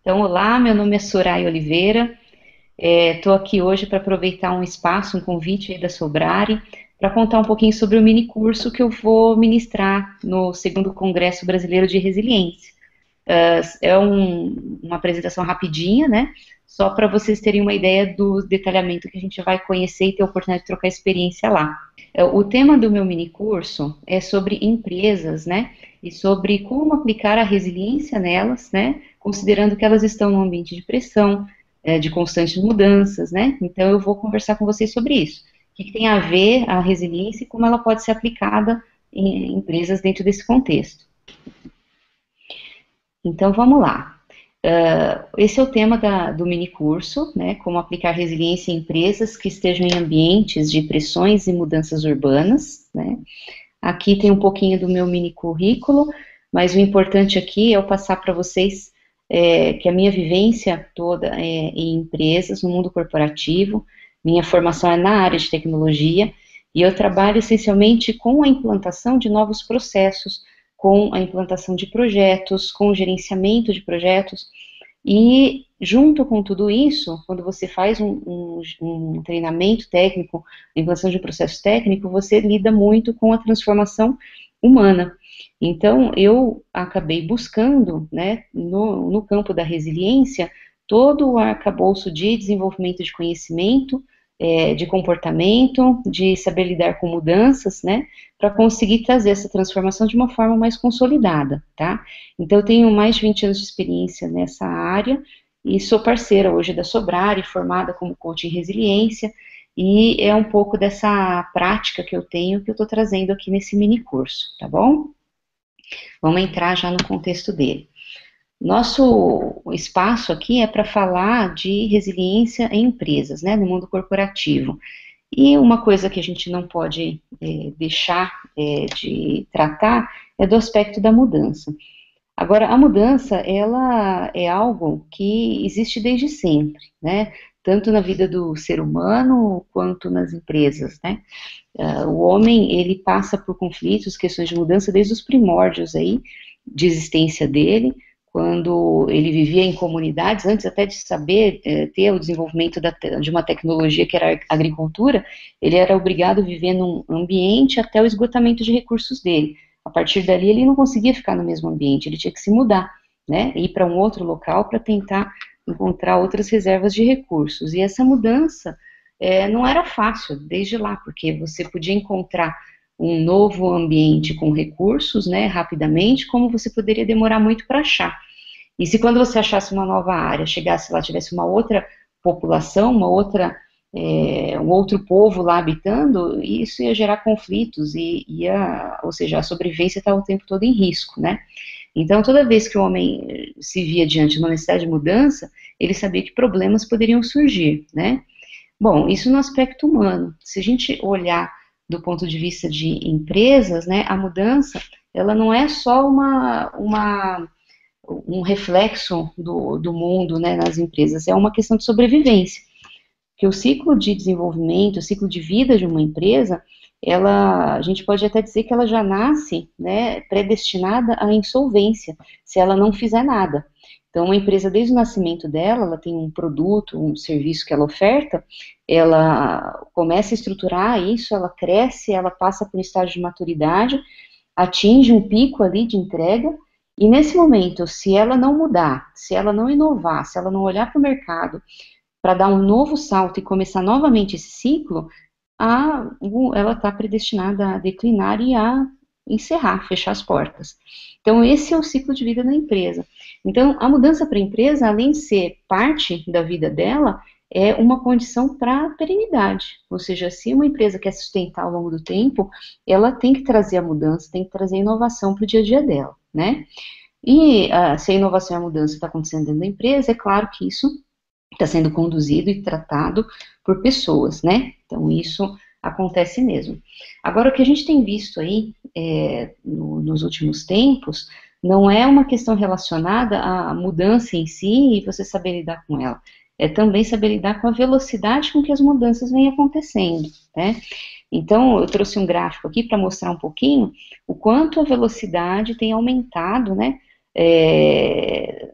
Então, olá, meu nome é Soraya Oliveira, estou aqui hoje para aproveitar um espaço, um convite aí da Sobrare, para contar um pouquinho sobre o mini curso que eu vou ministrar no segundo Congresso Brasileiro de Resiliência. É uma apresentação rapidinha, né? Só para vocês terem uma ideia do detalhamento que a gente vai conhecer e ter a oportunidade de trocar experiência lá. O tema do meu mini curso é sobre empresas, né? E sobre como aplicar a resiliência nelas, né? Considerando que elas estão num ambiente de pressão, de constantes mudanças, né? Então eu vou conversar com vocês sobre isso. O que tem a ver a resiliência e como ela pode ser aplicada em empresas dentro desse contexto. Então vamos lá. Esse é o tema do mini curso, né? Como aplicar resiliência em empresas que estejam em ambientes de pressões e mudanças urbanas, né? Aqui tem um pouquinho do meu mini currículo, mas o importante aqui é eu passar para vocês que a minha vivência toda é em empresas, no mundo corporativo, minha formação é na área de tecnologia, e eu trabalho essencialmente com a implantação de novos processos, com a implantação de projetos, com o gerenciamento de projetos, e junto com tudo isso, quando você faz um treinamento técnico, implantação de um processo técnico, você lida muito com a transformação humana. Então, eu acabei buscando, né, no campo da resiliência, todo o arcabouço de desenvolvimento de conhecimento, de comportamento, de saber lidar com mudanças, né, para conseguir trazer essa transformação de uma forma mais consolidada, tá? Então, eu tenho mais de 20 anos de experiência nessa área e sou parceira hoje da Sobrare, formada como coach em resiliência, e é um pouco dessa prática que eu tenho que eu estou trazendo aqui nesse mini curso, tá bom? Vamos entrar já no contexto dele. Nosso espaço aqui é para falar de resiliência em empresas, né, no mundo corporativo. E uma coisa que a gente não pode deixar de tratar é do aspecto da mudança. Agora, a mudança, ela é algo que existe desde sempre, né? Tanto na vida do ser humano quanto nas empresas, né? O homem, ele passa por conflitos, questões de mudança desde os primórdios aí, de existência dele, quando ele vivia em comunidades, antes até de saber ter o desenvolvimento de uma tecnologia que era a agricultura, ele era obrigado a viver num ambiente até o esgotamento de recursos dele. A partir dali, ele não conseguia ficar no mesmo ambiente, ele tinha que se mudar, né, ir para um outro local para tentar encontrar outras reservas de recursos. E essa mudança não era fácil desde lá, porque você podia encontrar um novo ambiente com recursos, né, rapidamente, como você poderia demorar muito para achar. E se quando você achasse uma nova área, chegasse lá, tivesse uma outra população, um outro povo lá habitando, isso ia gerar conflitos ou seja, a sobrevivência estava o tempo todo em risco, né? Então, toda vez que o homem se via diante de uma necessidade de mudança, ele sabia que problemas poderiam surgir, né? Bom, isso no aspecto humano. Se a gente olhar do ponto de vista de empresas, né, a mudança, ela não é só um reflexo do mundo, né, nas empresas, é uma questão de sobrevivência. Que o ciclo de desenvolvimento, o ciclo de vida de uma empresa, a gente pode até dizer que ela já nasce, né, predestinada à insolvência, se ela não fizer nada. Então, uma empresa, desde o nascimento dela, ela tem um produto, um serviço que ela oferta, ela começa a estruturar isso, ela cresce, ela passa por um estágio de maturidade, atinge um pico ali de entrega, e nesse momento, se ela não mudar, se ela não inovar, se ela não olhar para o mercado, para dar um novo salto e começar novamente esse ciclo, ela está predestinada a declinar e a encerrar, fechar as portas. Então, esse é o ciclo de vida da empresa. Então, a mudança para a empresa, além de ser parte da vida dela, é uma condição para a perenidade. Ou seja, se uma empresa quer sustentar ao longo do tempo, ela tem que trazer a mudança, tem que trazer a inovação para o dia a dia dela, né? E se a inovação e a mudança está acontecendo dentro da empresa, é claro que isso está sendo conduzido e tratado por pessoas, né? Então, isso acontece mesmo. Agora, o que a gente tem visto aí nos últimos tempos não é uma questão relacionada à mudança em si e você saber lidar com ela. É também saber lidar com a velocidade com que as mudanças vêm acontecendo, né? Então, eu trouxe um gráfico aqui para mostrar um pouquinho o quanto a velocidade tem aumentado, né? em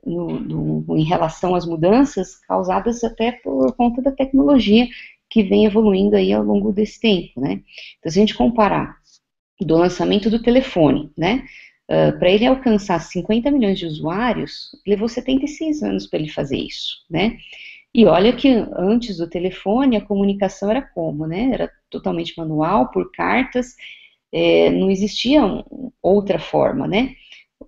relação às mudanças causadas até por conta da tecnologia que vem evoluindo aí ao longo desse tempo, né? Então, se a gente comparar do lançamento do telefone, né, para ele alcançar 50 milhões de usuários, levou 76 anos para ele fazer isso, né? E olha que antes do telefone a comunicação era como, né? Era totalmente manual, por cartas, não existia outra forma, né?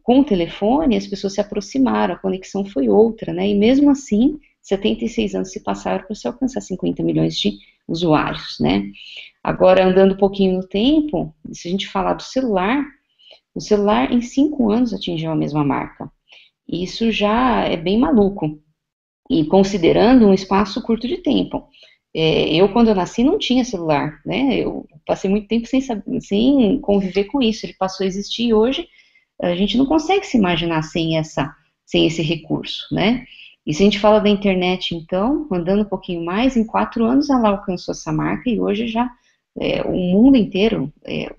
Com o telefone as pessoas se aproximaram, a conexão foi outra, né? E mesmo assim, 76 anos se passaram para se alcançar 50 milhões de usuários, né? Agora, andando um pouquinho no tempo, se a gente falar do celular, o celular em 5 anos atingiu a mesma marca. Isso já é bem maluco, e considerando um espaço curto de tempo. Eu, quando eu nasci, não tinha celular, né? Eu passei muito tempo sem conviver com isso. Ele passou a existir e hoje a gente não consegue se imaginar sem esse recurso, né? E se a gente fala da internet, então, andando um pouquinho mais, em 4 anos ela alcançou essa marca e hoje já o mundo inteiro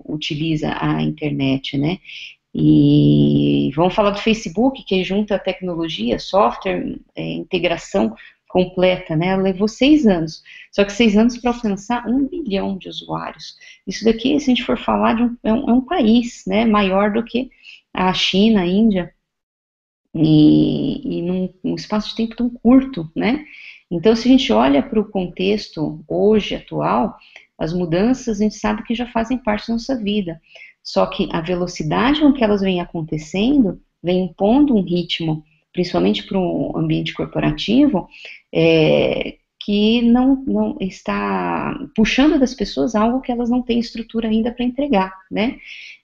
utiliza a internet, né? E vamos falar do Facebook, que junta tecnologia, software, integração completa, né? Levou 6 anos, só que 6 anos para alcançar 1 bilhão de usuários. Isso daqui, se a gente for falar é um país, né, maior do que a China, a Índia, e num espaço de tempo tão curto, né? Então, se a gente olha para o contexto hoje, atual, as mudanças a gente sabe que já fazem parte da nossa vida, só que a velocidade com que elas vêm acontecendo, vem impondo um ritmo, principalmente para o ambiente corporativo, que não está puxando das pessoas algo que elas não têm estrutura ainda para entregar, né?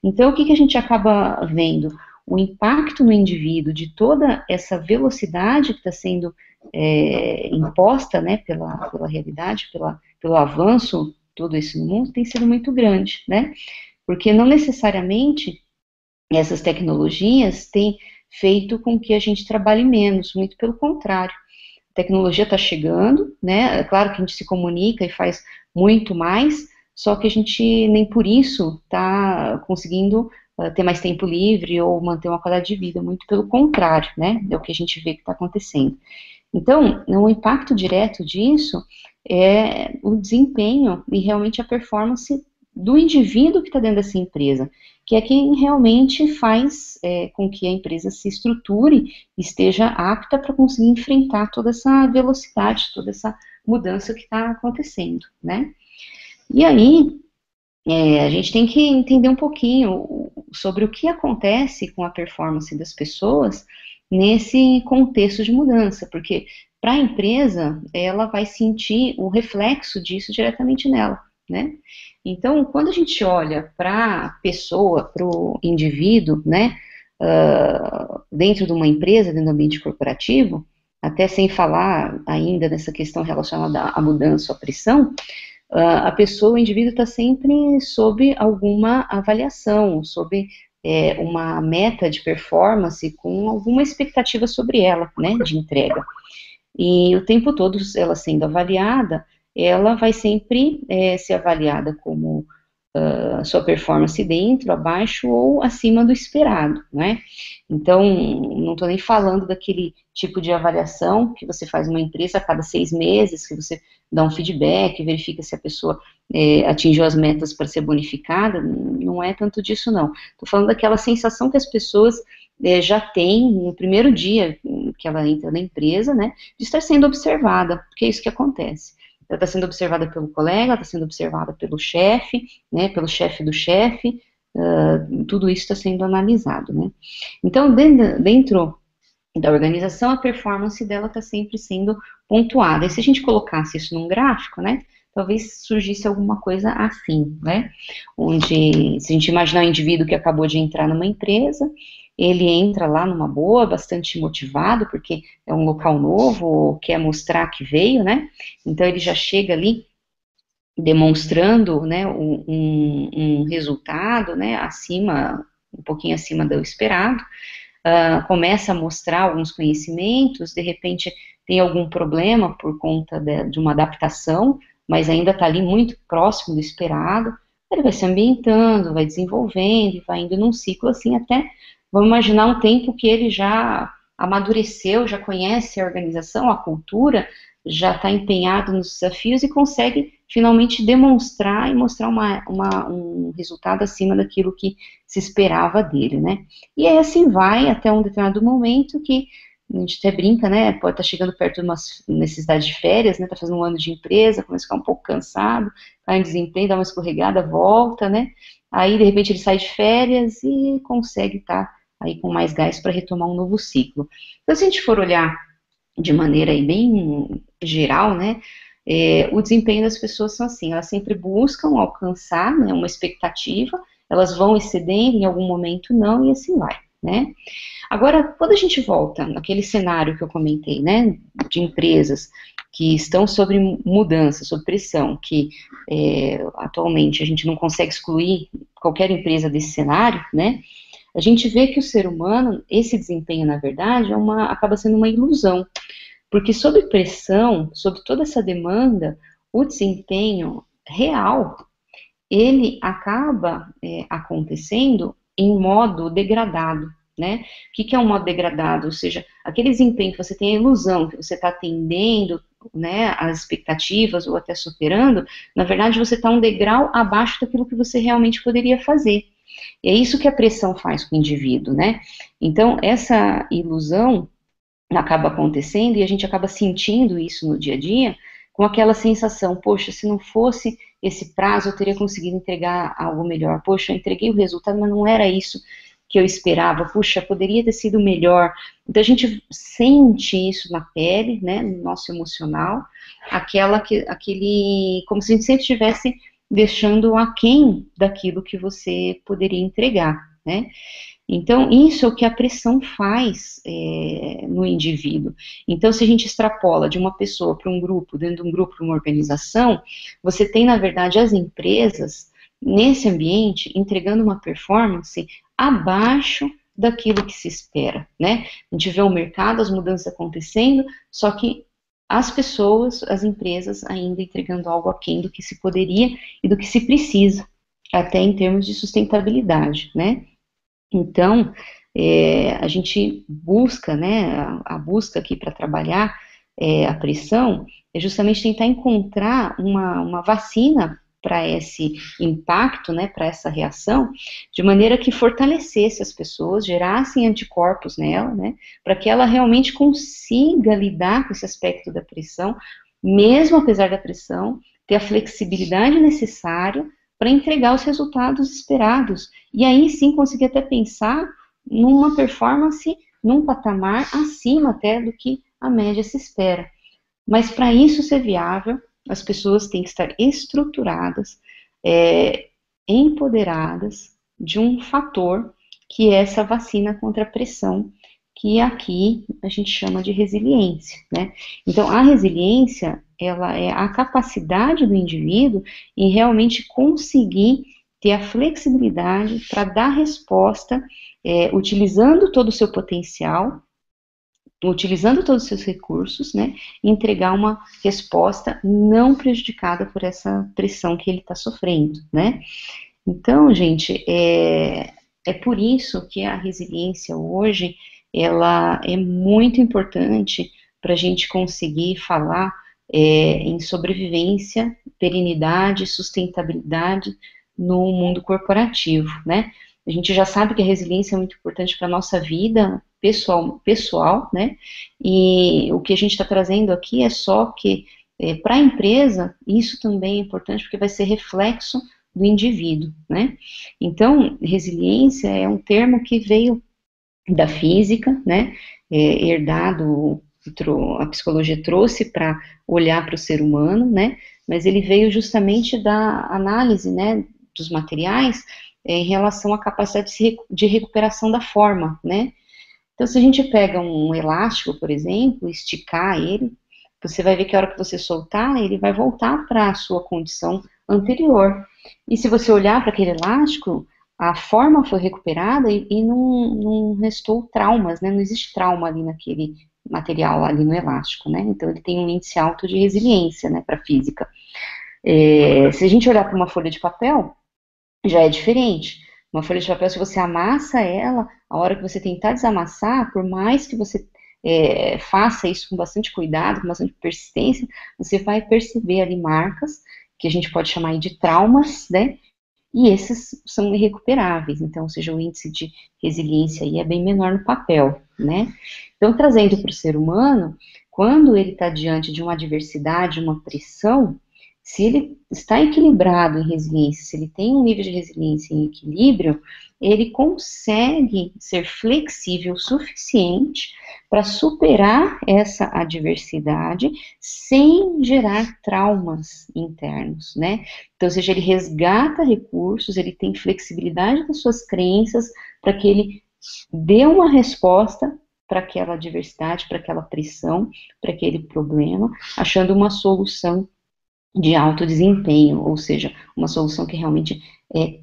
Então, o que a gente acaba vendo? O impacto no indivíduo de toda essa velocidade que está sendo imposta, né, pela realidade, pelo avanço todo esse no mundo, tem sido muito grande, né? Porque não necessariamente essas tecnologias têm feito com que a gente trabalhe menos, muito pelo contrário. A tecnologia está chegando, né? É claro que a gente se comunica e faz muito mais, só que a gente nem por isso está conseguindo ter mais tempo livre ou manter uma qualidade de vida, muito pelo contrário, né? É o que a gente vê que está acontecendo. Então, o impacto direto disso é o desempenho e realmente a performance do indivíduo que está dentro dessa empresa, que é quem realmente faz com que a empresa se estruture e esteja apta para conseguir enfrentar toda essa velocidade, toda essa mudança que está acontecendo, né? E aí, a gente tem que entender um pouquinho sobre o que acontece com a performance das pessoas nesse contexto de mudança, porque para a empresa, ela vai sentir o reflexo disso diretamente nela, né? Então, quando a gente olha para a pessoa, para o indivíduo, né, dentro de uma empresa, dentro do ambiente corporativo, até sem falar ainda nessa questão relacionada à mudança, à pressão, a pessoa, o indivíduo está sempre sob alguma avaliação, sob uma meta de performance com alguma expectativa sobre ela, né, de entrega. E o tempo todo ela sendo avaliada, ela vai sempre ser avaliada como sua performance dentro, abaixo ou acima do esperado, né? Então, não estou nem falando daquele tipo de avaliação que você faz numa empresa a cada 6 meses, que você dá um feedback, verifica se a pessoa atingiu as metas para ser bonificada, não é tanto disso, não. Estou falando daquela sensação que as pessoas já têm no primeiro dia que ela entra na empresa, né, de estar sendo observada, porque é isso que acontece. Ela está sendo observada pelo colega, está sendo observada pelo chefe, né, pelo chefe do chefe, tudo isso está sendo analisado, né. Então, dentro da organização, a performance dela está sempre sendo pontuada. E se a gente colocasse isso num gráfico, né, talvez surgisse alguma coisa assim, né, onde, se a gente imaginar um indivíduo que acabou de entrar numa empresa, ele entra lá numa boa, bastante motivado, porque é um local novo, quer mostrar que veio, né, então ele já chega ali demonstrando, né, um resultado, né, um pouquinho acima do esperado, começa a mostrar alguns conhecimentos, de repente tem algum problema por conta de uma adaptação, mas ainda está ali muito próximo do esperado, ele vai se ambientando, vai desenvolvendo, e vai indo num ciclo assim até, vamos imaginar um tempo que ele já amadureceu, já conhece a organização, a cultura, já está empenhado nos desafios e consegue finalmente demonstrar e mostrar um resultado acima daquilo que se esperava dele, né? E aí assim vai até um determinado momento que a gente até brinca, né? Pode estar chegando perto de uma necessidade de férias, né? Tá fazendo um ano de empresa, começa a ficar um pouco cansado, cai em desempenho, dá uma escorregada, volta, né? Aí, de repente, ele sai de férias e consegue estar aí com mais gás para retomar um novo ciclo. Então, se a gente for olhar de maneira aí bem geral, né? O desempenho das pessoas são assim, elas sempre buscam alcançar, né, uma expectativa, elas vão excedendo, em algum momento não, e assim vai, né? Agora, quando a gente volta naquele cenário que eu comentei, né, de empresas que estão sob mudança, sob pressão, que atualmente a gente não consegue excluir qualquer empresa desse cenário, né, a gente vê que o ser humano, esse desempenho, na verdade, acaba sendo uma ilusão, porque sob pressão, sob toda essa demanda, o desempenho real, ele acaba acontecendo em modo degradado, né? O que é um modo degradado? Ou seja, aquele desempenho que você tem a ilusão que você está atendendo, né, as expectativas ou até superando, na verdade você está um degrau abaixo daquilo que você realmente poderia fazer. E é isso que a pressão faz com o indivíduo, né? Então, essa ilusão acaba acontecendo e a gente acaba sentindo isso no dia a dia, com aquela sensação, poxa, se não fosse esse prazo, eu teria conseguido entregar algo melhor. Poxa, eu entreguei o resultado, mas não era isso que eu esperava. Puxa, poderia ter sido melhor. Então a gente sente isso na pele, né, no nosso emocional, aquele, como se a gente sempre estivesse deixando aquém daquilo que você poderia entregar, né? Então, isso é o que a pressão faz no indivíduo. Então, se a gente extrapola de uma pessoa para um grupo, dentro de um grupo, para uma organização, você tem, na verdade, as empresas, nesse ambiente, entregando uma performance abaixo daquilo que se espera, né? A gente vê o mercado, as mudanças acontecendo, só que as pessoas, as empresas, ainda entregando algo aquém do que se poderia e do que se precisa, até em termos de sustentabilidade, né? Então, a gente busca, né, a busca aqui para trabalhar a pressão é justamente tentar encontrar uma vacina para esse impacto, né, para essa reação, de maneira que fortalecesse as pessoas, gerassem anticorpos nela, né, para que ela realmente consiga lidar com esse aspecto da pressão, mesmo apesar da pressão, ter a flexibilidade necessária para entregar os resultados esperados. E aí sim conseguir até pensar numa performance, num patamar acima até do que a média se espera. Mas para isso ser viável, as pessoas têm que estar estruturadas, empoderadas de um fator que é essa vacina contra a pressão, que aqui a gente chama de resiliência, né? Então, a resiliência, ela é a capacidade do indivíduo em realmente conseguir ter a flexibilidade para dar resposta, utilizando todo o seu potencial, utilizando todos os seus recursos, né, e entregar uma resposta não prejudicada por essa pressão que ele está sofrendo, né. Então, gente, é por isso que a resiliência hoje, ela é muito importante para a gente conseguir falar em sobrevivência, perenidade, sustentabilidade no mundo corporativo, né? A gente já sabe que a resiliência é muito importante para a nossa vida pessoal, né? E o que a gente está trazendo aqui é só que, para a empresa, isso também é importante, porque vai ser reflexo do indivíduo, né? Então, resiliência é um termo que veio da física, né? Herdado, a psicologia trouxe para olhar para o ser humano, né? Mas ele veio justamente da análise, né, dos materiais em relação à capacidade de recuperação da forma, né? Então, se a gente pega um elástico, por exemplo, esticar ele, você vai ver que a hora que você soltar, ele vai voltar para a sua condição anterior. E se você olhar para aquele elástico, a forma foi recuperada e não restou traumas, né? Não existe trauma ali naquele material, ali no elástico, né? Então, ele tem um índice alto de resiliência, né, para a física. Se a gente olhar para uma folha de papel, já é diferente. Uma folha de papel, se você amassa ela, a hora que você tentar desamassar, por mais que você faça isso com bastante cuidado, com bastante persistência, você vai perceber ali marcas, que a gente pode chamar aí de traumas, né? E esses são irrecuperáveis, então, ou seja, o índice de resiliência aí é bem menor no papel, né? Então, trazendo para o ser humano, quando ele está diante de uma adversidade, uma pressão, se ele está equilibrado em resiliência, se ele tem um nível de resiliência em equilíbrio, ele consegue ser flexível o suficiente para superar essa adversidade sem gerar traumas internos, né? Então, ou seja, ele resgata recursos, ele tem flexibilidade das suas crenças para que ele dê uma resposta para aquela adversidade, para aquela pressão, para aquele problema, achando uma solução de alto desempenho, ou seja, uma solução que realmente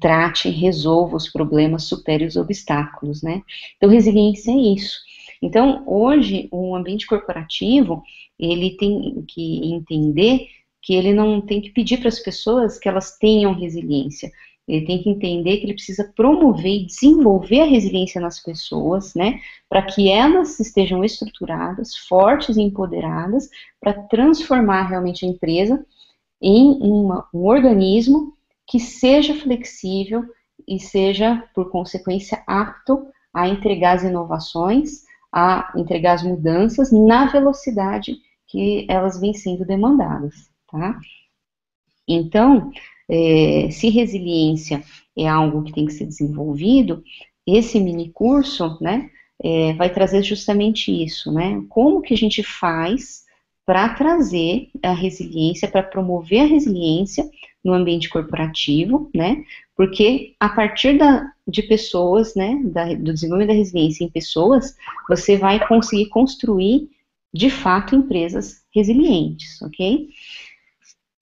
trate e resolva os problemas, supere os obstáculos, né? Então, resiliência é isso. Então, hoje, o ambiente corporativo, ele tem que entender que ele não tem que pedir para as pessoas que elas tenham resiliência. Ele tem que entender que ele precisa promover e desenvolver a resiliência nas pessoas, né, para que elas estejam estruturadas, fortes e empoderadas, para transformar realmente a empresa em um organismo que seja flexível e seja, por consequência, apto a entregar as inovações, a entregar as mudanças na velocidade que elas vêm sendo demandadas, tá? Então, se resiliência é algo que tem que ser desenvolvido, esse mini curso, né, vai trazer justamente isso, né? Como que a gente faz para trazer a resiliência, para promover a resiliência no ambiente corporativo, né? Porque a partir de pessoas, né, do desenvolvimento da resiliência em pessoas, você vai conseguir construir, de fato, empresas resilientes, ok?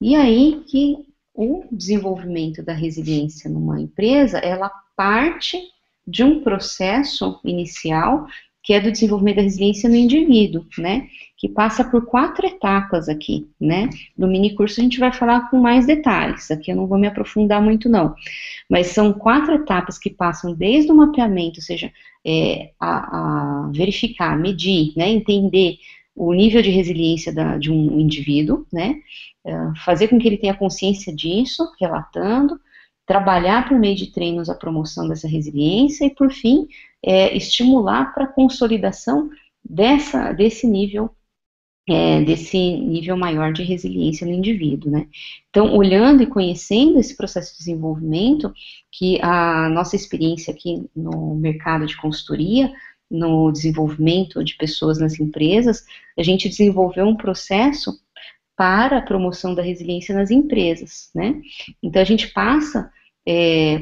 E aí que o desenvolvimento da resiliência numa empresa, ela parte de um processo inicial, que é do desenvolvimento da resiliência no indivíduo, né? Que passa por 4 etapas aqui, né? No mini curso a gente vai falar com mais detalhes, aqui eu não vou me aprofundar muito não, mas são 4 etapas que passam desde o mapeamento, ou seja, a verificar, medir, né? Entender o nível de resiliência de um indivíduo, né? Fazer com que ele tenha consciência disso, relatando, trabalhar por meio de treinos a promoção dessa resiliência e, por fim, estimular para a consolidação desse nível maior de resiliência no indivíduo, né? Então, olhando e conhecendo esse processo de desenvolvimento, que a nossa experiência aqui no mercado de consultoria, no desenvolvimento de pessoas nas empresas, a gente desenvolveu um processo para a promoção da resiliência nas empresas, né? Então, a gente passa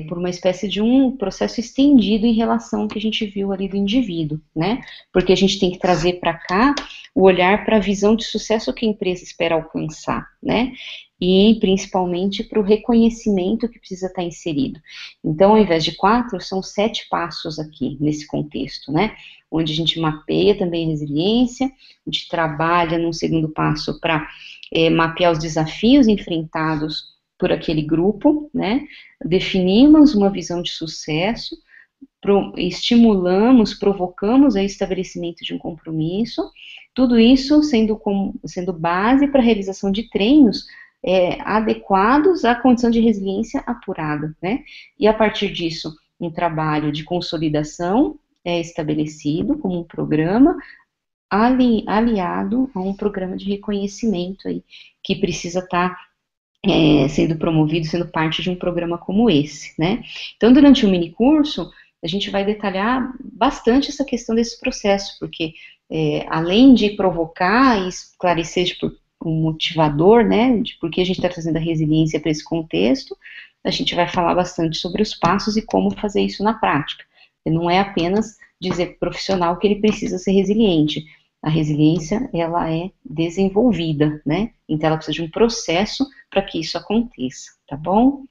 por uma espécie de um processo estendido em relação ao que a gente viu ali do indivíduo, né? Porque a gente tem que trazer para cá o olhar para a visão de sucesso que a empresa espera alcançar, né? E principalmente para o reconhecimento que precisa estar inserido. Então, ao invés de 4, são 7 passos aqui nesse contexto, né? Onde a gente mapeia também a resiliência, a gente trabalha num segundo passo para mapear os desafios enfrentados por aquele grupo, né? Definimos uma visão de sucesso, estimulamos, provocamos o estabelecimento de um compromisso, tudo isso sendo base para a realização de treinos adequados à condição de resiliência apurada, né? E a partir disso, um trabalho de consolidação é estabelecido como um programa aliado a um programa de reconhecimento aí, que precisa estar sendo promovido, sendo parte de um programa como esse, né? Então, durante o mini curso, a gente vai detalhar bastante essa questão desse processo, porque além de provocar e esclarecer um motivador, né, de por que a gente está trazendo a resiliência para esse contexto, a gente vai falar bastante sobre os passos e como fazer isso na prática. Não é apenas dizer para o profissional que ele precisa ser resiliente. A resiliência, ela é desenvolvida, né? Então, ela precisa de um processo para que isso aconteça, tá bom?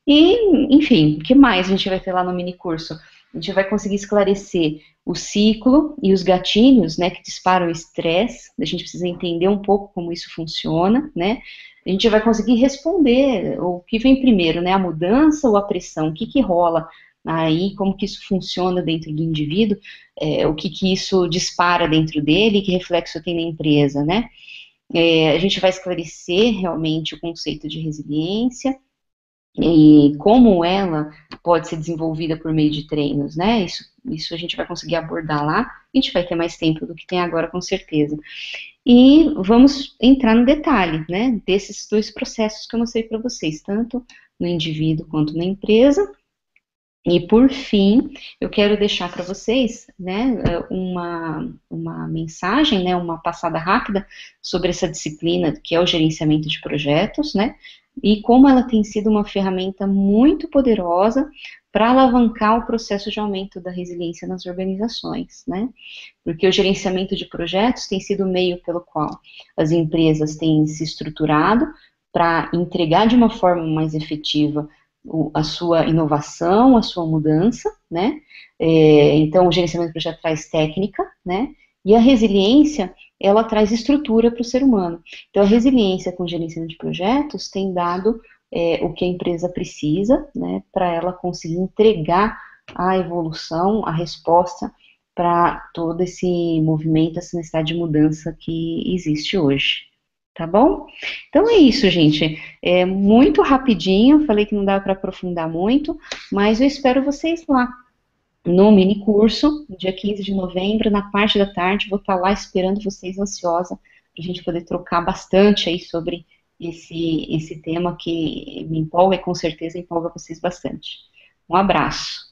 E, enfim, o que mais a gente vai ter lá no mini curso? A gente vai conseguir esclarecer o ciclo e os gatilhos, né, que disparam o estresse. A gente precisa entender um pouco como isso funciona, né? a gente vai conseguir responder o que vem primeiro, né? A mudança ou a pressão? O que que rola aí? Como que isso funciona dentro do indivíduo? O que que isso dispara dentro dele? Que reflexo tem na empresa, né? A gente vai esclarecer realmente o conceito de resiliência e como ela pode ser desenvolvida por meio de treinos, né? Isso a gente vai conseguir abordar lá. A gente vai ter mais tempo do que tem agora, com certeza. E vamos entrar no detalhe, né, desses dois processos que eu mostrei para vocês, tanto no indivíduo quanto na empresa. E, por fim, eu quero deixar para vocês, né, uma mensagem, né, uma passada rápida sobre essa disciplina que é o gerenciamento de projetos, né, e como ela tem sido uma ferramenta muito poderosa para alavancar o processo de aumento da resiliência nas organizações, né, porque o gerenciamento de projetos tem sido o meio pelo qual as empresas têm se estruturado para entregar de uma forma mais efetiva a sua inovação, a sua mudança, né? Então, o gerenciamento de projeto traz técnica, né? E a resiliência, ela traz estrutura para o ser humano. Então, a resiliência com o gerenciamento de projetos tem dado o que a empresa precisa, né? Para ela conseguir entregar a evolução, a resposta para todo esse movimento, essa necessidade de mudança que existe hoje. Tá bom? Então é isso, gente. É muito rapidinho, falei que não dava para aprofundar muito, mas eu espero vocês lá no mini curso, no dia 15 de novembro, na parte da tarde, vou estar lá esperando vocês ansiosa para a gente poder trocar bastante aí sobre esse tema que me empolga e com certeza empolga vocês bastante. Um abraço.